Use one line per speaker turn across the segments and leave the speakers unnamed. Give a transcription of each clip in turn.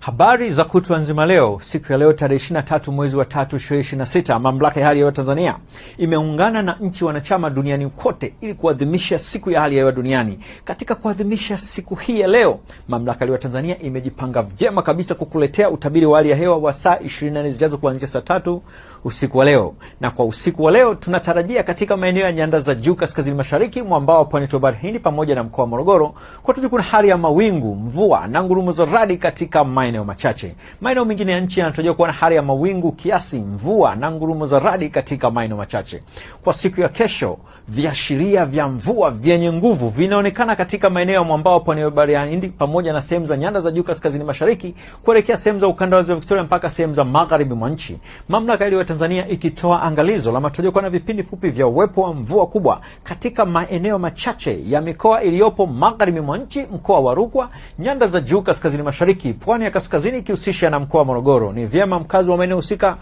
Habari za kutwa nzima leo, siku ya leo tarehe 23 mwezi wa 3 2026. Mamlaka ya hali ya hewa Tanzania imeungana na nchi wanachama duniani kote ili kuadhimisha siku ya hali ya hewa duniani. Katika kuadhimisha siku hii ya leo, mamlaka ya hali ya hewa Tanzania imejipanga vyema kabisa kukuletea utabiri wa hali ya hewa wa saa 24 zijazo kuanzia saa 3 usiku wa leo. Na kwa usiku wa leo tunatarajia katika maeneo ya nyanda za juu kaskazini mashariki, mwambao wa pwani ya Bahari Hindi pamoja na mkoa wa Morogoro, kwa kuna hali ya mawingu, mvua na ngurumo za radi katika maeneo machache. Maeneo mengine ya nchi yanatarajiwa kuwa na hali ya mawingu kiasi, mvua na ngurumo za radi katika maeneo machache. Kwa siku ya kesho, viashiria vya mvua vyenye nguvu vinaonekana katika maeneo ya mwambao wa pwani ya Bahari Hindi pamoja na sehemu za nyanda za juu kaskazini mashariki kuelekea sehemu za ukanda wa Ziwa Victoria mpaka sehemu za magharibi mwa nchi. Mamlaka ya Tanzania ikitoa angalizo la matarajio kuwa na vipindi fupi vya uwepo wa mvua kubwa katika maeneo machache ya mikoa iliyopo magharibi mwa nchi, mkoa wa Rukwa, nyanda za juu kaskazini mashariki, pwani ya kaskazini ikihusisha na mkoa wa Morogoro. Ni vyema mkazi wa maeneo husika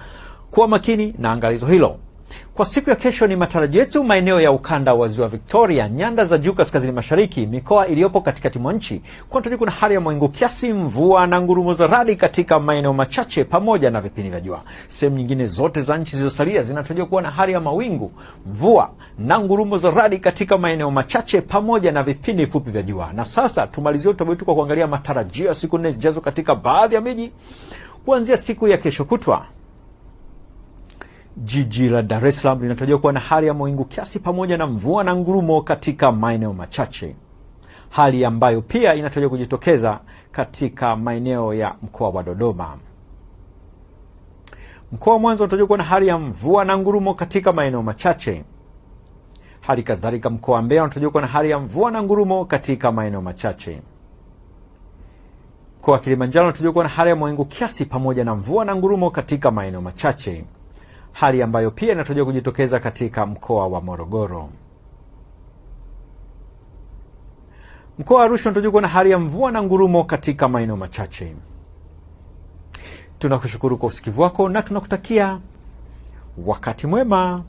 kuwa makini na angalizo hilo. Kwa siku ya kesho, ni matarajio yetu maeneo ya ukanda wa Ziwa Victoria, nyanda za juu kaskazini mashariki, mikoa iliyopo katikati mwa nchi kuna hali ya mawingu kiasi, mvua na ngurumo za radi katika maeneo machache pamoja na vipindi vya jua. Sehemu nyingine zote za nchi zilizosalia zinatarajiwa kuwa na hali ya mawingu, mvua na ngurumo za radi katika maeneo machache pamoja na vipindi fupi vya jua. Na sasa tumalizie utabiri wetu kwa kuangalia matarajio ya siku 4 zijazo katika baadhi ya miji. Kuanzia siku ya kesho kutwa, jiji la Dar es Salaam linatarajiwa kuwa na hali ya mawingu kiasi pamoja na mvua na ngurumo katika maeneo machache, hali ambayo pia inatarajiwa kujitokeza katika maeneo ya mkoa wa Dodoma. Mkoa wa Mwanza unatarajiwa kuwa na hali ya mvua na ngurumo katika maeneo machache. Hali kadhalika mkoa wa Mbeya unatarajiwa kuwa na hali ya mvua na ngurumo katika maeneo machache. Mkoa wa Kilimanjaro unatarajiwa kuwa na hali ya mawingu kiasi pamoja na mvua na ngurumo katika maeneo machache, hali ambayo pia inatarajiwa kujitokeza katika mkoa wa Morogoro. Mkoa wa Arusha unatarajiwa kuwa na hali ya mvua na ngurumo katika maeneo machache. Tunakushukuru kwa usikivu wako na tunakutakia wakati mwema.